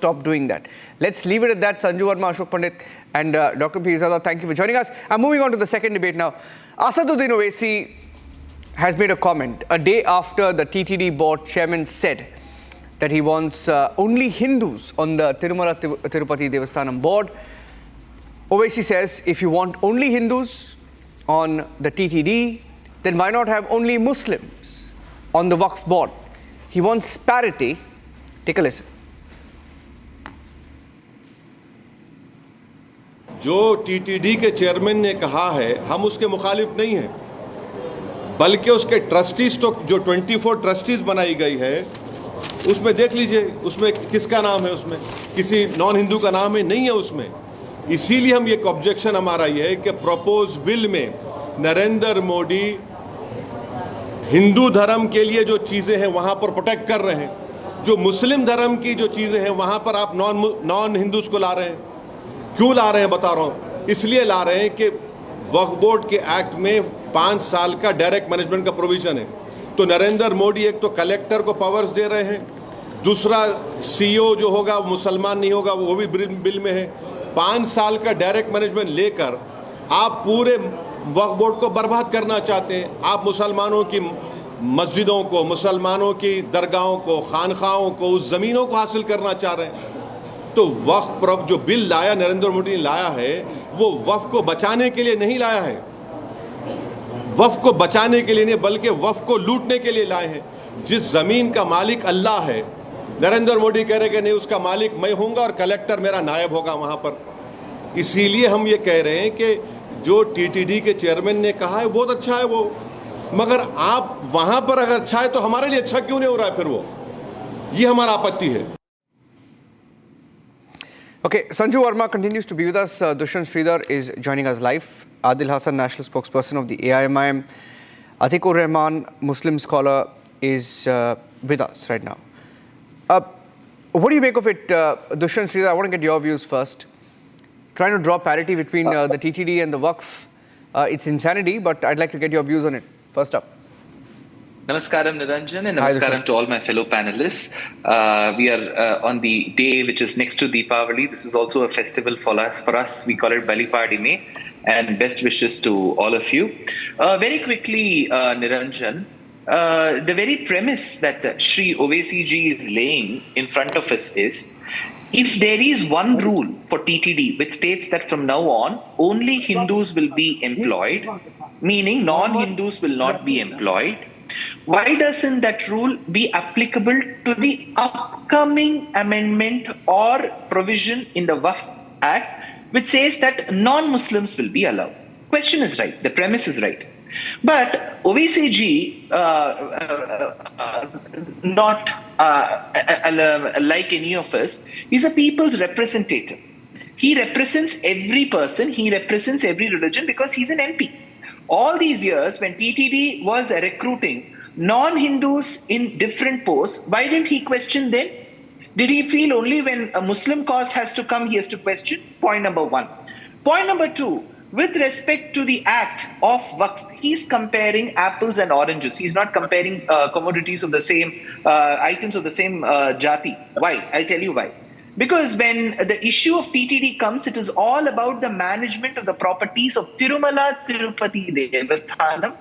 stop doing that. Let's leave it at that. Sanju Verma, Ashok Pandit and Dr. Pirzada, thank you for joining us. I'm moving on to the second debate now. Asaduddin Owaisi has made a comment a day after the TTD board chairman said that he wants only Hindus on the tirumala tirupati devastahnam board. Owaisi says if you want only Hindus on the TTD, then why not have only Muslims on the Waqf board? He wants parity. Take a listen. जो TTD के chairman ने कहा है हम उसके मुखालिफ नहीं हैं, बल्कि उसके ट्रस्टीज तो जो 24 ट्रस्टीज बनाई गई है उसमें देख लीजिए, उसमें किसका नाम है, उसमें किसी नॉन हिंदू का नाम है नहीं है उसमें। इसीलिए हम एक ऑब्जेक्शन हमारा ये है कि प्रपोज बिल में नरेंद्र मोदी हिंदू धर्म के लिए जो चीज़ें हैं वहाँ पर प्रोटेक्ट कर रहे हैं, जो मुस्लिम धर्म की जो चीज़ें हैं वहाँ पर आप नॉन हिंदूज को ला रहे हैं। क्यों ला रहे हैं बता रहा हूँ, इसलिए ला रहे हैं कि वक्फ बोर्ड के एक्ट में 5 साल का डायरेक्ट मैनेजमेंट का प्रोविजन है। तो नरेंद्र मोदी एक तो कलेक्टर को पावर्स दे रहे हैं, दूसरा सीईओ जो होगा वो मुसलमान नहीं होगा, वो भी बिल में है। 5 साल का डायरेक्ट मैनेजमेंट लेकर आप पूरे वक्फ बोर्ड को बर्बाद करना चाहते हैं। आप मुसलमानों की मस्जिदों को, मुसलमानों की दरगाहों को, खानखाहों को, उस ज़मीनों को हासिल करना चाह रहे हैं। तो वक्फ जो बिल लाया नरेंद्र मोदी ने लाया है वो वक्फ को बचाने के लिए नहीं लाया है, वक्फ को बचाने के लिए नहीं बल्कि वक्फ को लूटने के लिए लाए हैं। जिस जमीन का मालिक अल्लाह है, नरेंद्र मोदी कह रहे कि नहीं उसका मालिक मैं होऊंगा और कलेक्टर मेरा नायब होगा वहां पर। इसीलिए हम ये कह रहे हैं कि जो टीटीडी के चेयरमैन ने कहा है बहुत अच्छा है वो, मगर आप वहां पर अगर अच्छा है तो हमारे लिए अच्छा क्यों नहीं हो रहा है फिर वो, ये हमारा आपत्ति है। Okay, Sanju Verma continues to be with us. Dushyant Shridhar is joining us live. Adil Hassan, national spokesperson of the AIMIM. Atiq Rehman, Muslim scholar, is with us right now. What do you make of it, Dushyant Shridhar? I want to get your views first. Trying to draw parity between the TTD and the Waqf. It's insanity, but I'd like to get your views on it. First up. Namaskaram Niranjan and namaskaram to all my fellow panelists. We are on the day which is next to Deepavali. This is also a festival for us. We call it Bali Padime, and best wishes to all of you. Very quickly, Niranjan, the very premise that Shri Owaisi ji is laying in front of us is, if there is one rule for TTD which states that from now on only Hindus will be employed, meaning non-Hindus will not be employed, why doesn't that rule be applicable to the upcoming amendment or provision in the Waqf Act which says that non-Muslims will be allowed? Question is right, the premise is right. But Owaisi ji, not like any of us, is a people's representative. He represents every person, he represents every religion because he's an MP. All these years when TTD was recruiting non-Hindus in different posts, why didn't he question then? Did he feel only when a Muslim cause has to come, he has to question? Point number one. Point number two, with respect to the act of Waqf, he's comparing apples and oranges. He's not comparing commodities of the same, items of the same jati. Why? I'll tell you why. Because when the issue of TTD comes, it is all about the management of the properties of Tirumala Tirupati Devasthanam,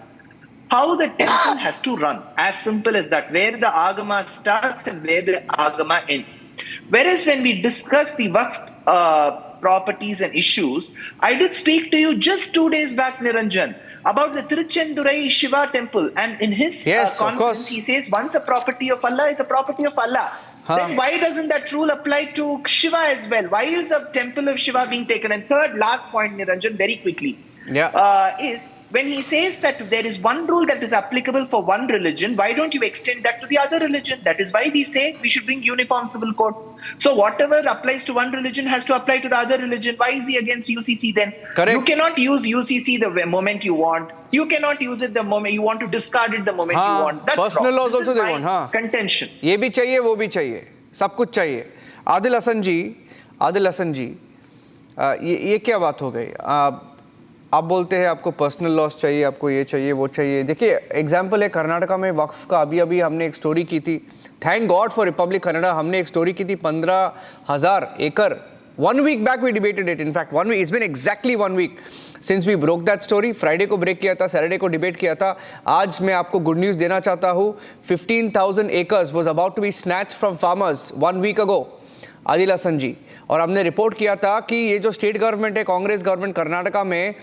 how the temple has to run. As simple as that, where the agama starts and where the agama ends. Whereas when we discuss the Waqf properties and issues, I did speak to you just 2 days back, Niranjan, about the Tiruchendurai Shiva temple. And in his conference, he says, once a property of Allah is a property of Allah. Then why doesn't that rule apply to Shiva as well? Why is the temple of Shiva being taken? And third, last point, Niranjan, very quickly, is when he says that there is one rule that is applicable for one religion, why don't you extend that to the other religion? That is why we say we should bring uniform civil code. So whatever applies to one religion has to apply to the other religion. Why is he against UCC then? Correct. You cannot use UCC the moment you want. You cannot use it the moment you want to discard it the moment you want. That's personal wrong. laws also they want. Contention. ये भी चाहिए, वो भी चाहिए, सब कुछ चाहिए. आदिल हसन जी, ये क्या बात हो गई? आप बोलते हैं आपको पर्सनल लॉस चाहिए, आपको ये चाहिए वो चाहिए. देखिए एग्जांपल है कर्नाटका में वक्फ का, अभी हमने एक स्टोरी की थी thank God for Republic Canada. हमने एक स्टोरी की थी 15,000 एकड़। 1 week back we debated it. In fact, 1 week. It's been exactly 1 week since we broke that story. Friday को ब्रेक किया था, सैटरडे को डिबेट किया था। आज मैं आपको गुड न्यूज़ देना चाहता हूँ। 15,000 acres was about to be snatched from farmers 1 week ago. Adil Hasan जी, और हमने रिपोर्ट किया था कि ये जो स्टेट गवर्नमेंट है, कांग्रेस गवर्नमेंट कर्नाटका में,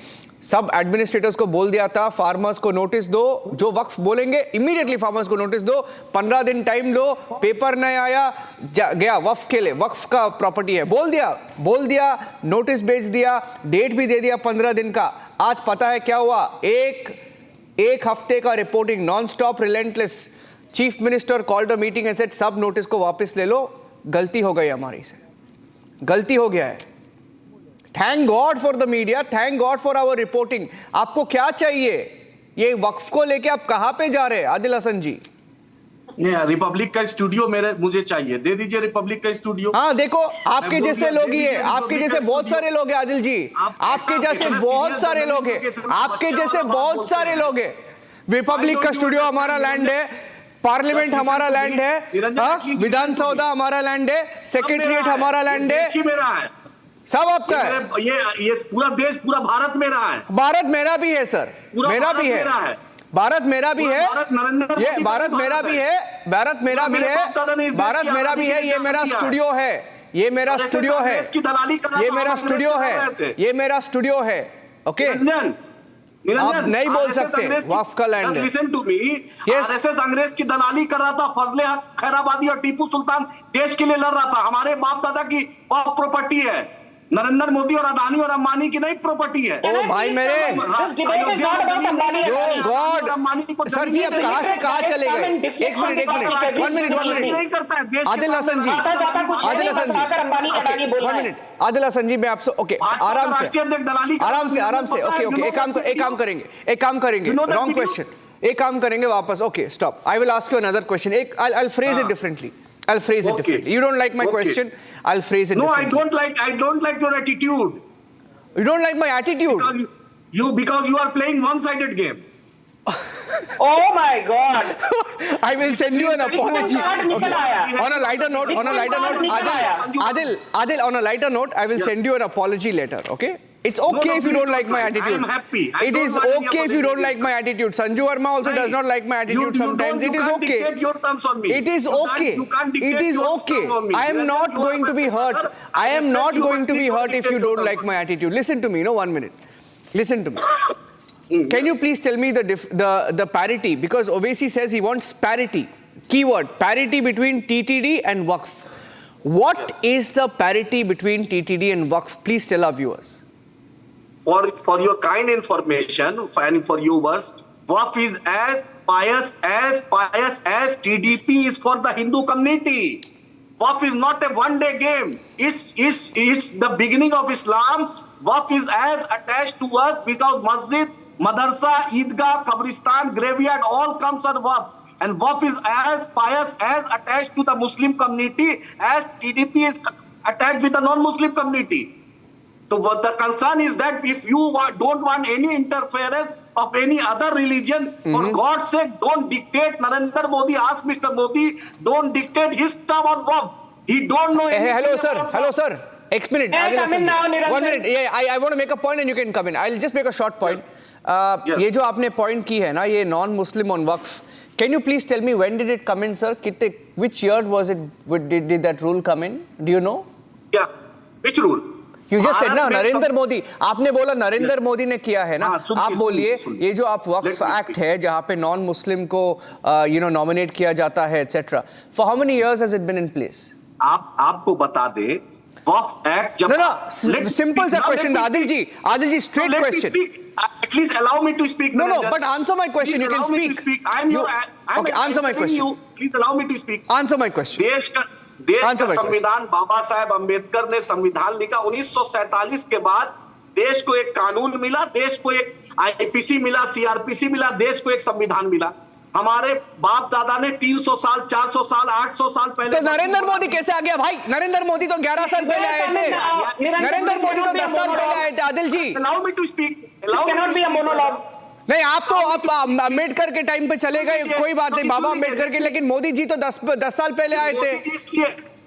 सब एडमिनिस्ट्रेटर्स को बोल दिया था फार्मर्स को नोटिस दो, जो वक्फ बोलेंगे इमीडिएटली फार्मर्स को नोटिस दो, 15 दिन टाइम लो, पेपर नहीं आया गया वक्फ के लिए, वक्फ का प्रॉपर्टी है, बोल दिया, नोटिस भेज दिया, डेट भी दे दिया 15 दिन का। आज पता है क्या हुआ? एक हफ्ते का reporting non stop relentless. Chief minister called a meeting and said सब नोटिस को वापस ले लो, गलती हो गई हमारी से, गलती हो गया है। Thank God for the media, thank God for our reporting. आपको क्या चाहिए? ये वक्फ को लेके आप कहां पे जा रहे हैं आदिल हसन जी? रिपब्लिक का स्टूडियो मुझे चाहिए, दे दीजिए रिपब्लिक का स्टूडियो। हाँ देखो, आपके जैसे लोग ही है, आपके जैसे बहुत सारे लोग हैं आदिल जी, आपके जैसे बहुत सारे लोग हैं, आपके जैसे बहुत सारे लोग हैं। रिपब्लिक का स्टूडियो हमारा लैंड है, पार्लियामेंट हमारा लैंड है, विधानसभा हमारा लैंड है, सेक्रेटरिएट हमारा लैंड है, सब आपका है। ये पूरा देश, पूरा भारत मेरा है। भारत मेरा भी है सर, मेरा भी है, भारत मेरा भी है, ये भारत मेरा भी है, भारत मेरा भी है, भारत मेरा भी है। ये मेरा स्टूडियो है, ये मेरा स्टूडियो है, ये मेरा स्टूडियो है, ये मेरा स्टूडियो है। ओके, आप नहीं बोल सकते वक्फ का लैंड है। लिसन टू मी, आरएसएस अंग्रेज की दलाली कर रहा था, फजले हक खैराबादी और टीपू सुल्तान देश के लिए लड़ रहा था। हमारे बाप दादा की वक्फ प्रॉपर्टी है, नरेंद्र मोदी और अदानी और अंबानी की नहीं प्रॉपर्टी है। ओ भाई मेरे, गॉड सर जी, अब कहां से कहां चले गए? एक मिनट, 1 मिनट। आदिल हसन जी, आदिल हसन जी, 1 मिनट। आदिल हसन जी, मैं आपसे ओके, आराम से ओके, एक काम करेंगे, रॉन्ग क्वेश्चन, एक काम करेंगे वापस। Okay stop, I will ask you another question. I'll phrase it differently. I'll phrase it differently. You don't like my question, I'll phrase it differently. No, I don't like your attitude. You don't like my attitude? Because you are playing one-sided game. Oh my God! I will send you an apology. Okay. On a lighter note, Adil, on a lighter note, I will send you an apology later. Okay? It's okay if you don't like my attitude. I am happy. It is okay if you don't like my attitude. Sanju Verma also does not like my attitude sometimes. It is okay. Your terms on me. It is okay. It is okay. I am not going to be hurt. I am not going to be hurt if you don't like my attitude. Listen to me. No, 1 minute. Listen to me. Can you please tell me the parity? Because Owaisi says he wants parity. Keyword, parity between TTD and Waqf. What is the parity between TTD and Waqf? Please tell our viewers. For your kind information and for viewers, Waqf is as pious as TDP is for the Hindu community. Waqf is not a one-day game. It's the beginning of Islam. Waqf is as attached to us because masjid, madrasa, Eidgah, Qabristan, graveyard all comes under Waqf. And Waqf is as pious as attached to the Muslim community as TDP is attached with the non-Muslim community. So what the concern is that if you don't want any interference of any other religion, for God's sake, don't dictate. Narendra Modi asked Mr. Modi, don't dictate his term on Waqf. He don't know anything. Hello sir. एक minute. 1 minute. Yeah, I want to make a point and you can come in. I'll just make a short point. ये जो आपने point की है ना, ये non-Muslim on Waqf. Can you please tell me when did it come in, sir? Which year was it? Did that rule come in? Do you know? Yeah. Which rule? You just said ना नरेंद्र मोदी, आपने बोला नरेंद्र मोदी ने किया है ना, आप बोलिए ये जो आप वक्फ एक्ट है जहाँ पे नॉन मुस्लिम को नॉमिनेट किया जाता है etcetera, for how many years has it been in place? आपको बता दे वक्फ एक्ट जब सिंपल सा question Adil ji straight question. Please allow me to speak. No, but answer my question. You can speak. Okay, answer my question. Please allow me to speak. Answer my question. देश का संविधान बाबा साहेब अम्बेडकर ने संविधान लिखा. 1947 के बाद देश को एक कानून मिला, देश को एक आईपीसी मिला, सीआरपीसी मिला, देश को एक संविधान मिला. हमारे बाप दादा ने 300 साल, 400 साल, 800 साल पहले. तो नरेंद्र मोदी कैसे आ गया भाई? नरेंद्र मोदी तो 11 साल पहले आए थे. नरेंद्र मोदी तो 10 साल पहले आए थे. आदिल जी, allow me to speak. This cannot be a monologue. नहीं, आप तो आप अम्बेडकर के टाइम पे चले गए, कोई बात नहीं, बाबा अम्बेडकर के, लेकिन मोदी जी तो 10 साल पहले आए थे।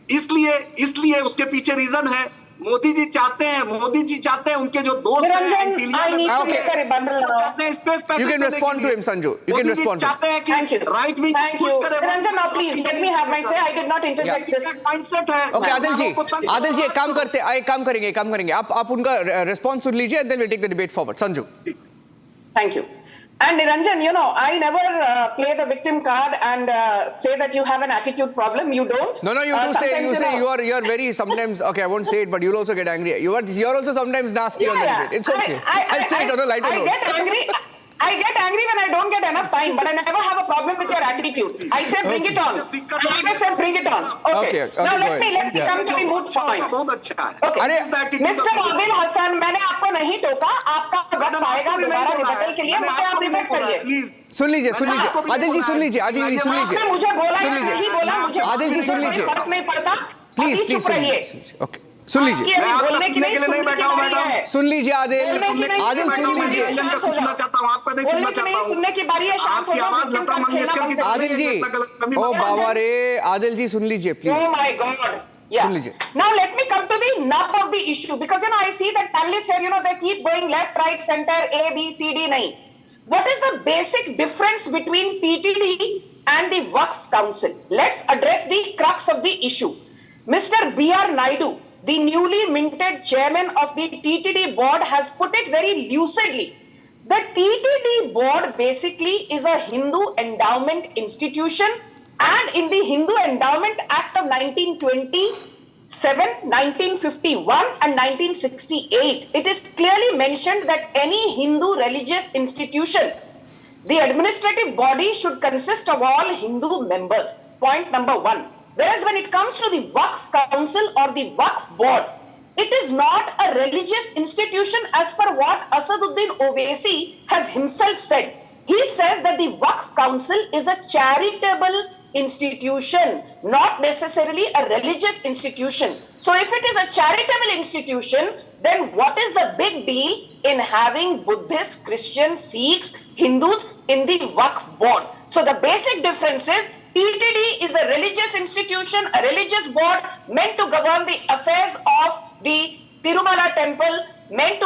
इसलिए उसके पीछे रीजन है, मोदी जी चाहते हैं उनके जो दोस्त हैं, You can respond to him, Sanju. You can respond to him. चाहते हैं कि Thank you. Right wing Thank you. Niranjan, now please let me have my say. I did not interject this. Mindset है। Okay, Adil जी एक काम करेंगे, आप उनका response सुन लीजिए, and then we'll take the debate forward. Sanju. Thank you. And Niranjan, you know, I never play the victim card and say that you have an attitude problem. You don't. No, you do say you are very sometimes. Okay, I won't say it, but you'll also get angry. You're also sometimes nasty on the debate. It's okay. I'll say it on a lighter note. I get angry when I don't get enough time, but I never have a problem with your attitude. I say bring it on. I always say bring it on. Okay. Now let me come to the moot point. बहुत अच्छा है। Okay. Mr. Adil Hassan, मैंने आपको नहीं टोका, आपका वक्त आएगा दोबारा रिबटल के लिए, मुझे आप रिबट करिए। सुन लीजिए आदिल जी सुन लीजिए आपने मुझे बोला या नहीं बोला, मुझे आदिल जी सुन लीजिए, फर्क नहीं पड़ता, प्लीज चुप रहिए। ओके, सुन लीजिए, बोलने के लिए नहीं बैठा सुन लीजिए आदिल सुन लीजिए, सुनने की बारी है, शांत हो जाओ। आदिल जी, ओ बाबा रे, आदिल जी सुन लीजिए please. Oh my God. Yeah. Now let me come to the nub of the issue, because you know I see that panelists here, you know, they keep going left, right, center, A, B, C, D. Nahi. What is the basic difference between TTD and the Waqf Council? Let's address the crux of the issue. Mr. B.R. Naidu, the newly minted chairman of the TTD board, has put it very lucidly. The TTD board basically is a Hindu endowment institution, and in the Hindu Endowment Act of 1927, 1951 and 1968, it is clearly mentioned that any Hindu religious institution, the administrative body should consist of all Hindu members. Point number one. Whereas when it comes to the Waqf Council or the Waqf Board, it is not a religious institution as per what Asaduddin Owaisi has himself said. He says that the Waqf Council is a charitable institution, not necessarily a religious institution. So if it is a charitable institution, then what is the big deal in having Buddhists, Christians, Sikhs, Hindus in the Waqf Board? So the basic difference is TTD is a religious institution, a religious board meant to govern the affairs of the Tirumala temple, meant to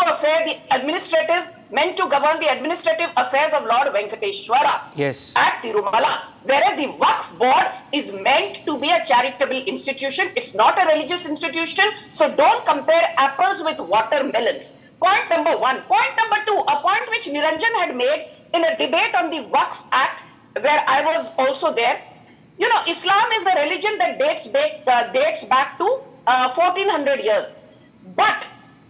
govern the administrative affairs of Lord Venkateshwara at Tirumala. Whereas the Waqf board is meant to be a charitable institution. It's not a religious institution. So don't compare apples with watermelons. Point number one. Point number two, a point which Niranjan had made in a debate on the Waqf Act, where I was also there. You know, Islam is the religion that dates back to 1400 years. But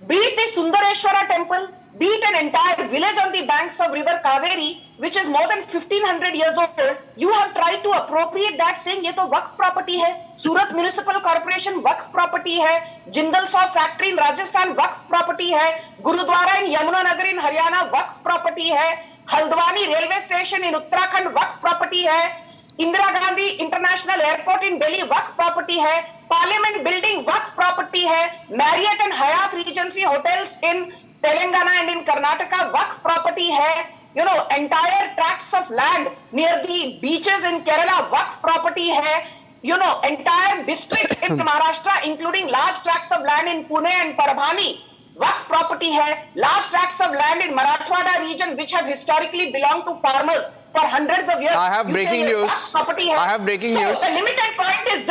be it the Sundareshwara temple, be it an entire village on the banks of river Kaveri, which is more than 1500 years old, you have tried to appropriate that saying, ye to Waqf property hai, Surat Municipal Corporation Waqf property hai, Jindal Saw factory in Rajasthan Waqf property hai, Gurudwara in Yamunanagar in Haryana Waqf property hai, Haldwani railway station in Uttarakhand Waqf property hai, Indira Gandhi International Airport in Delhi Waqf property hai, Parliament building Waqf property hai, Marriott and Hyatt Regency hotels in Telangana and in Karnataka Waqf property hai, you know, entire tracts of land near the beaches in Kerala Waqf property hai, you know, entire district in Maharashtra including large tracts of land in Pune and Parbhani Waqf property hai, large tracts of land in Marathwada region which have historically belonged to farmers for hundreds of years. I have breaking news. I have breaking news. The limited point is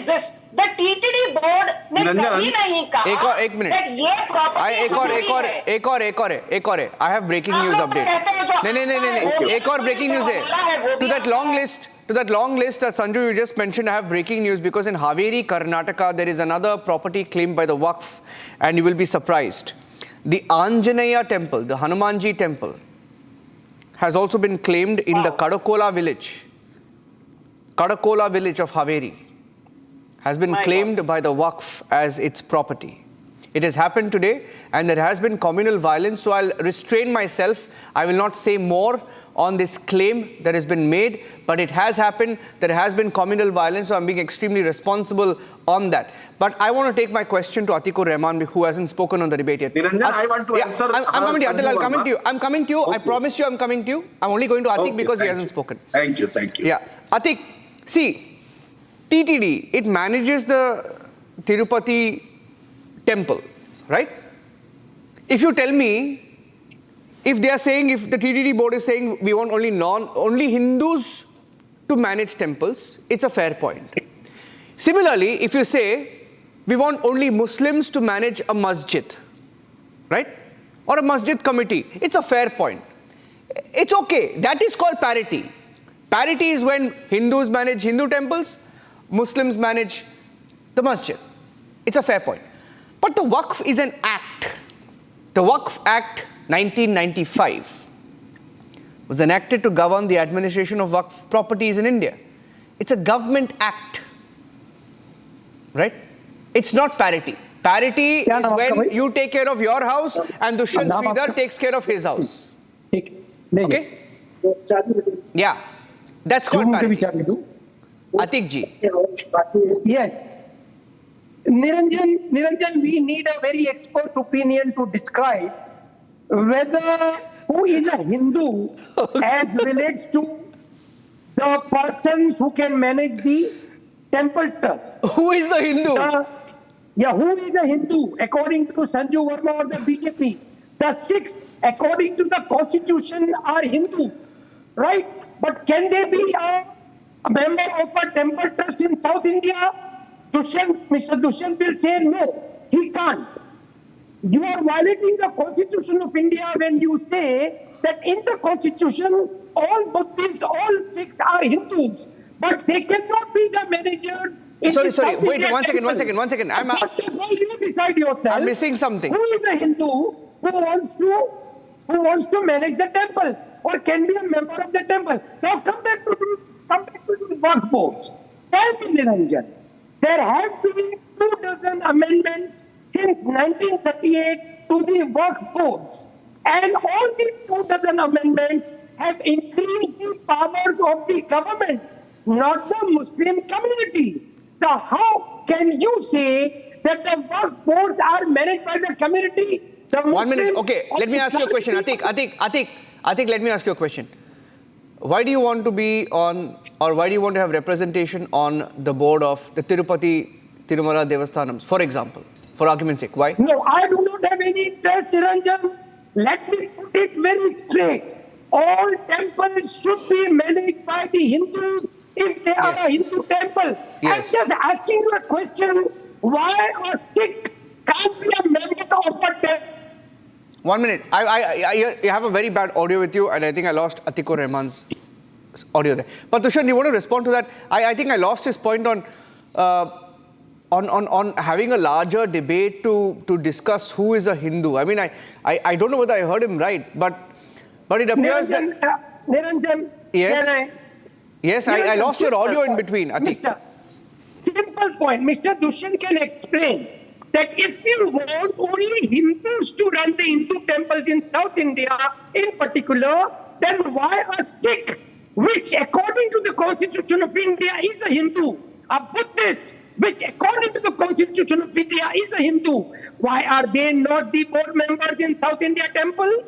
this. The TTD board ने कभी नहीं कहा एक minute, that ये property एक और है. I have breaking news update. नहीं, एक और breaking news है. To that long list that Sanju you just mentioned, I have breaking news because in Haveri, Karnataka, there is another property claimed by the Waqf, and you will be surprised. The Anjaneya temple, the Hanumanji temple, has also been claimed in the Kadakola village. Kadakola village of Haveri has been claimed by the Waqf as its property. It has happened today, and there has been communal violence, so I'll restrain myself. I will not say more on this claim that has been made, but it has happened. There has been communal violence, so I'm being extremely responsible on that. But I want to take my question to Atiq or Rehman, who hasn't spoken on the debate yet. Niranjan, I want to answer. I'm coming to you, Adil, I'm coming to you. I'm coming to you. Okay. I promise you I'm coming to you. I'm only going to Atiq because he hasn't spoken. Thank you, thank you. Yeah. Atiq, see, TTD, it manages the Tirupati temple, right? If you tell me, if they are saying, if the TTD board is saying we want only Hindus to manage temples, it's a fair point. Similarly, if you say we want only Muslims to manage a masjid, right? Or a masjid committee, it's a fair point. It's okay. That is called parity. Parity is when Hindus manage Hindu temples, Muslims manage the masjid. It's a fair point. But the Waqf is an act. The Waqf Act 1995 was enacted to govern the administration of Waqf properties in India. It's a government act, right? It's not parity. Parity is when you take care of your house and Dushyant Shridhar takes care of his house. Okay? Yeah. That's called parity. Atiq ji. Yes. Niranjan, we need a very expert opinion to describe whether who is a Hindu as relates to the persons who can manage the temple trust. Who is the Hindu? Who is a Hindu according to Sanju, Verma or the BJP? The six, according to the constitution, are Hindu, right? But can they be a member of a temple trust in South India? Mr. Dushyant will say no, he can't. You are violating the constitution of India when you say that in the constitution all Buddhists, all Sikhs are Hindus, but they cannot be the manager. Sorry, wait, one second. You decide yourself. I'm missing something. Who is a Hindu who wants to manage the temple or can be a member of the temple? Now come back to the Waqf boards. Tell me, Niranjan, there have been 24 amendments since 1938 to the Waqf boards, and all these 24 amendments have increased the powers of the government, not the Muslim community. So how can you say that the Waqf boards are managed by the community? 1 minute. Okay, let me ask you a question. Atiq, let me ask you a question. Why do you want to be on, or why do you want to have representation on the board of the Tirupati, Tirumala, Devastahnams, for example, for argument's sake? Why? No, I do not have any interest, Niranjan. Let me put it very straight. All temples should be managed by the Hindus if they are a Hindu temple. Yes. I'm just asking you a question. Why a Sikh can't be a member of a temple? 1 minute. I have a very bad audio with you, and I think I lost Atiq or Rehman's audio there. But Dushyant, you want to respond to that? I think I lost his point on having a larger debate to discuss who is a Hindu. I mean, I don't know whether I heard him right, but it appears that... Niranjan, yes. Yes, I lost your audio in between, Atiq. Simple point. Mr. Dushyant can explain that if you want only Hindus to run the Hindu temples in South India in particular, then why a Sikh, which according to the Constitution of India is a Hindu, a Buddhist, which according to the Constitution of India is a Hindu, why are they not the board members in South India temples?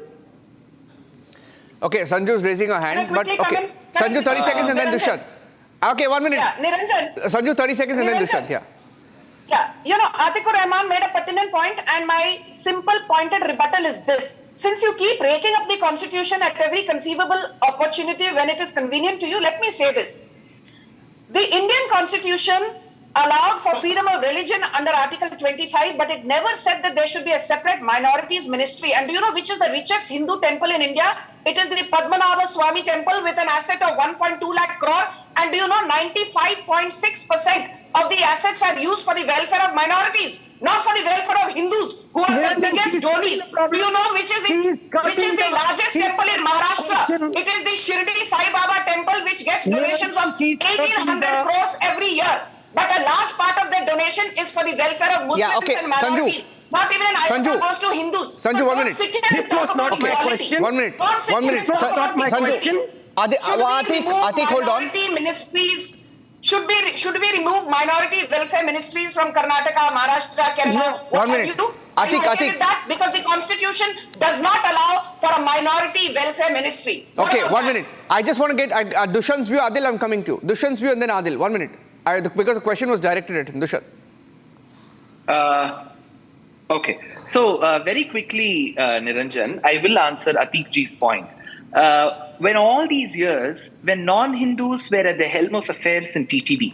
Okay, Sanju is raising a hand, but okay. Sanju, 30 seconds and then Dushyant. Okay, 1 minute. Yeah, Niranjan. Sanju, 30 seconds and then Dushyant, Yeah, Atiq Rehman made a pertinent point, and my simple pointed rebuttal is this. Since you keep breaking up the constitution at every conceivable opportunity when it is convenient to you, let me say this. The Indian constitution allowed for freedom of religion under Article 25, but it never said that there should be a separate minorities ministry. And do you know which is the richest Hindu temple in India? It is the Padmanabha Swami temple with an asset of 1.2 lakh crore. And do you know 95.6% of the assets are used for the welfare of minorities, not for the welfare of Hindus, who are the biggest donis. Do you know which is the largest temple in Maharashtra? It is the Shirdi Sai Baba temple, which gets donations of 1,800 crores every year. But a large part of the donation is for the welfare of Muslims and minorities. Not even an Sanju. ayatollah goes to Hindus. Sanju, But 1 don't minute. sit here and This talk was not about my equality. question. 1 minute. Don't sit 1 here minute. and talk about my equality. question. Should we remove minority welfare ministries from Karnataka, Maharashtra, Kerala? No. What 1 have minute. you do? Atiq, Are you okay Atiq. with that? Because the constitution does not allow for a minority welfare ministry. What Okay, about 1 that? minute. I just want to get Dushyant's view. Adil, I'm coming to you. Dushyant's view and then Adil. 1 minute. Because the question was directed at him. Dushyant. Okay. So very quickly, Niranjan, I will answer Atiq ji's point. When all these years, when non-Hindus were at the helm of affairs in TTD,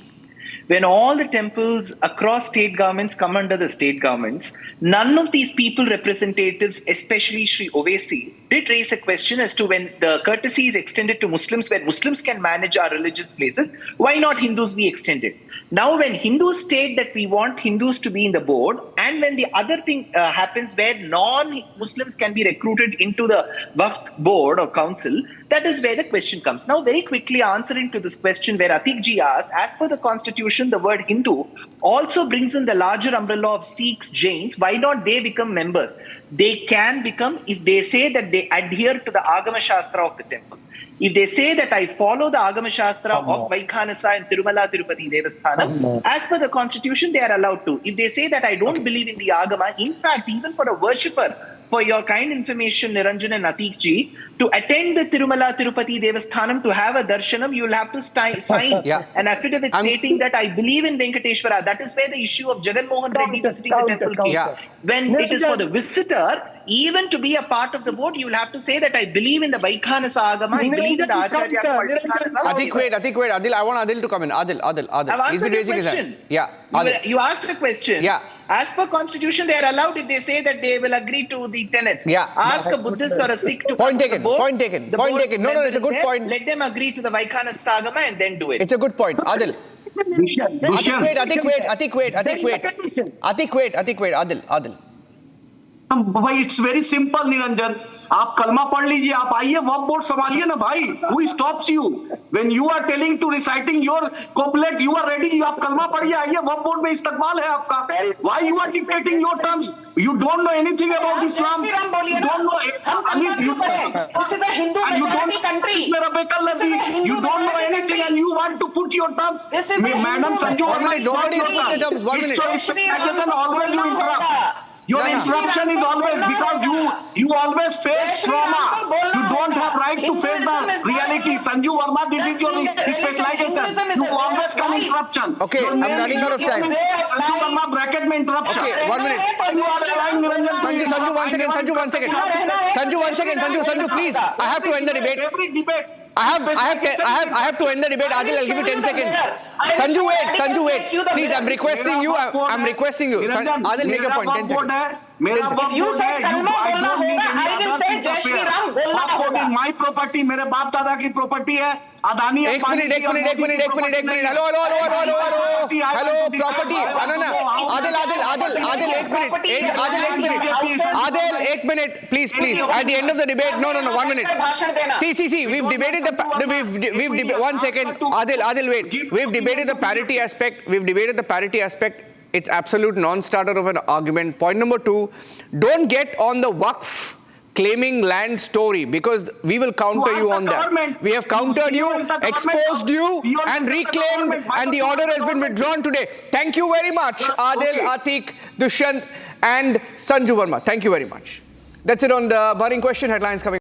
when all the temples across state governments come under the state governments, none of these people representatives, especially Sri Owaisi, did raise a question as to when the courtesy is extended to Muslims, where Muslims can manage our religious places, why not Hindus be extended? Now, when Hindus state that we want Hindus to be in the board, and when the other thing happens where non-Muslims can be recruited into the Waqf board or council, that is where the question comes. Now, very quickly answering to this question where Atiq ji asked, as per the constitution, the word Hindu also brings in the larger umbrella of Sikhs, Jains. Why not they become members? They can become if they say that they adhere to the Agama Shastra of the temple. If they say that I follow the Agama Shastra of Vaikhanasa and Tirumala, Tirupati, Devastahnam, as per the constitution, they are allowed to. If they say that I don't believe in the Agama, in fact, even for a worshipper, for your kind information, Niranjan and Atiq ji, to attend the Tirumala, Tirupati, Devasthanam, to have a darshanam, you will have to sign an affidavit stating that I believe in Venkateshwara. That is where the issue of Jagan Mohan Reddy visiting the temple came. When it is for the visitor, even to be a part of the board, you will have to say that I believe in the Vaikhanasa Agama, I believe in the Acharya called Vaikhanasa. Atiq, wait. Adil, I want Adil to come in. Adil. I've answered your question. Yeah. Adil. You asked a question. Yeah. As per constitution, they are allowed if they say that they will agree to the tenets. Yeah. Ask a Buddhist or a Sikh to Point come to taken, the board. point taken, The point board taken. No, member it's a is good there. point. Let them agree to the Vaikhanasa Agama and then do it. It's a good point. Adil. Atiq, wait. Adil. भाई it's very simple Niranjan, आप कलमा पढ़ लीजिए, आप आइए वक्फ board संभालिए ना भाई. Who stops you when you are telling to reciting your couplet? You are ready, आप कलमा पढ़िए, आइए वक्फ बोर्ड में इस्तकबाल है आपका. Why you are dictating your terms? You don't know anything about Islam. You don't know. This is a Hindu majority country. You don't know anything and you want to put your terms. Madam Sanju, 1 minute. Nobody has put the terms. 1 minute. Always you interrupt. Your interruption is always because you always face trauma. You don't have right to face the reality. Sanju Verma, this is your specialization. You always come interruption. Okay, I'm running out of time. Sanju Verma bracket में interruption. Okay, 1 minute. Sanju, 1 second. Sanju, please. I have to end the debate. Every debate. I have to end the debate. Adil, I'll give you 10 seconds. Sanju, wait. Please, I'm requesting you. Adil, make a point. 10 seconds. If you say kalma bolna hoga, I will say Jai Shri Ram bolna hoga. My property, मेरे बाप दादा की property है. अदानी एक minute hello property Adil एक minute please at the end of the debate no 1 minute see we've debated the 1 second Adil wait we've debated the parity aspect. It's absolute non-starter of an argument. Point number 2, don't get on the Waqf claiming land story because we will counter you on that. We have countered you, exposed you and reclaimed and the order has been withdrawn today. Thank you very much, Adil, Atiq, Dushyant and Sanju Verma. Thank you very much. That's it on the burning question headlines coming.